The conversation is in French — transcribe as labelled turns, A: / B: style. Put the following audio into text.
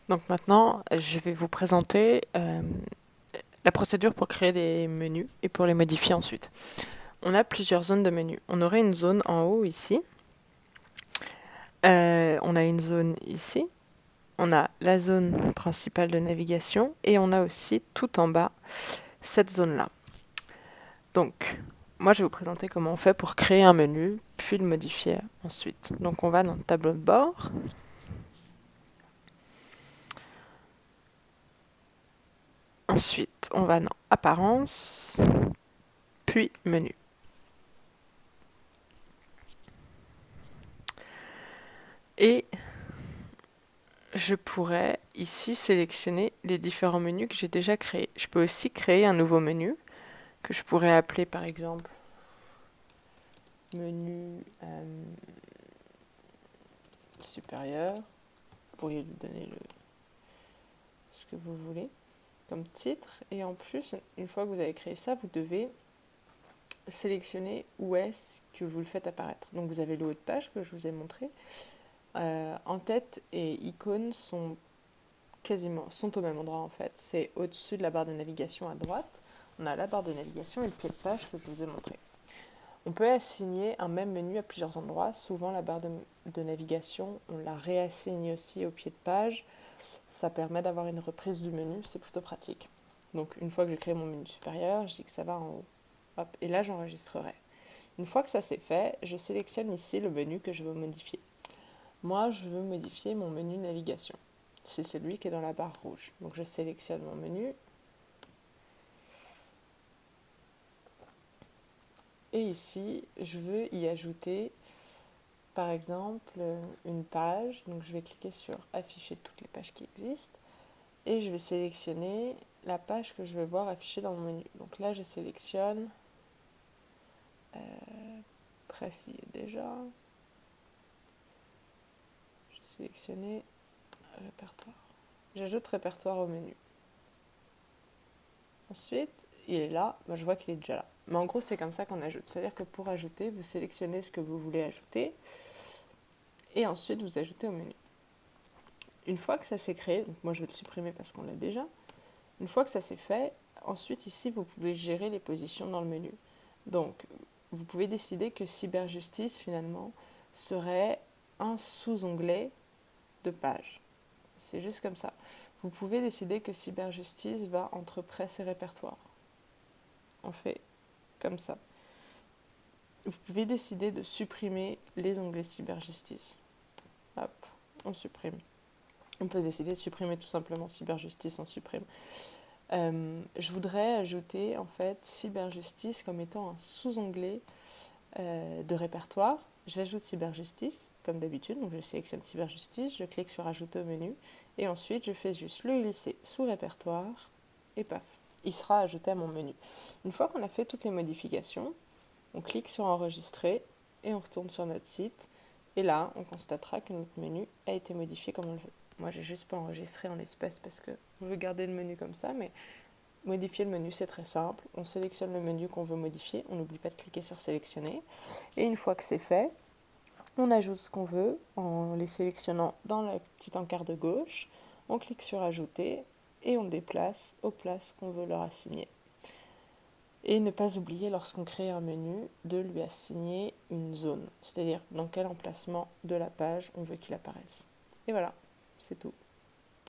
A: Donc maintenant, je vais vous présenter la procédure pour créer des menus et pour les modifier ensuite. On a plusieurs zones de menus. On aurait une zone en haut ici. On a une zone ici. On a la zone principale de navigation et on a aussi tout en bas cette zone-là. Donc, moi je vais vous présenter comment on fait pour créer un menu, puis le modifier ensuite. Donc on va dans le tableau de bord. Ensuite, on va dans Apparence, puis Menu. Et je pourrais ici sélectionner les différents menus que j'ai déjà créés. Je peux aussi créer un nouveau menu que je pourrais appeler par exemple menu supérieur. Vous pourriez lui donner ce que vous voulez comme titre. Et en plus, une fois que vous avez créé ça, vous devez sélectionner où est-ce que vous le faites apparaître. Donc vous avez le haut de page que je vous ai montré. En-tête et icônes sont au même endroit en fait. C'est au-dessus de la barre de navigation à droite. On a la barre de navigation et le pied de page que je vous ai montré. On peut assigner un même menu à plusieurs endroits. Souvent la barre de navigation, on la réassigne aussi au pied de page. Ça permet d'avoir une reprise du menu, c'est plutôt pratique. Donc une fois que j'ai créé mon menu supérieur, je dis que ça va en haut. Hop, et là j'enregistrerai. Une fois que ça c'est fait, je sélectionne ici le menu que je veux modifier. Moi, je veux modifier mon menu navigation. C'est celui qui est dans la barre rouge. Donc je sélectionne mon menu. Et ici, je veux y ajouter, par exemple, une page. Donc je vais cliquer sur Afficher toutes les pages qui existent. Et je vais sélectionner la page que je vais voir affichée dans mon menu. Donc là, je sélectionne Presse y est déjà. Je vais sélectionner Répertoire. J'ajoute Répertoire au menu. Ensuite, il est là, moi je vois qu'il est déjà là. Mais en gros, c'est comme ça qu'on ajoute. C'est-à-dire que pour ajouter, vous sélectionnez ce que vous voulez ajouter et ensuite vous ajoutez au menu. Une fois que ça s'est créé, donc moi je vais le supprimer parce qu'on l'a déjà, une fois que ça s'est fait, ensuite ici vous pouvez gérer les positions dans le menu. Donc vous pouvez décider que Cyberjustice finalement serait un sous-onglet de page. C'est juste comme ça. Vous pouvez décider que Cyberjustice va entre presse et répertoire. On fait comme ça. Vous pouvez décider de supprimer les onglets cyberjustice. Hop, on supprime. On peut décider de supprimer tout simplement cyberjustice, on supprime. Je voudrais ajouter en fait cyberjustice comme étant un sous-onglet de répertoire. J'ajoute cyberjustice comme d'habitude, donc je sélectionne cyberjustice, je clique sur ajouter au menu et ensuite je fais juste le glisser sous répertoire et paf, il sera ajouté à mon menu. Une fois qu'on a fait toutes les modifications, on clique sur enregistrer et on retourne sur notre site. Et là, on constatera que notre menu a été modifié comme on le veut. Moi, j'ai juste pas enregistré en espèces parce que je veux garder le menu comme ça, mais modifier le menu, c'est très simple. On sélectionne le menu qu'on veut modifier. On n'oublie pas de cliquer sur sélectionner. Et une fois que c'est fait, on ajoute ce qu'on veut en les sélectionnant dans la petite encart de gauche. On clique sur ajouter et on déplace aux places qu'on veut leur assigner. Et ne pas oublier, lorsqu'on crée un menu, de lui assigner une zone, c'est-à-dire dans quel emplacement de la page on veut qu'il apparaisse. Et voilà, c'est tout.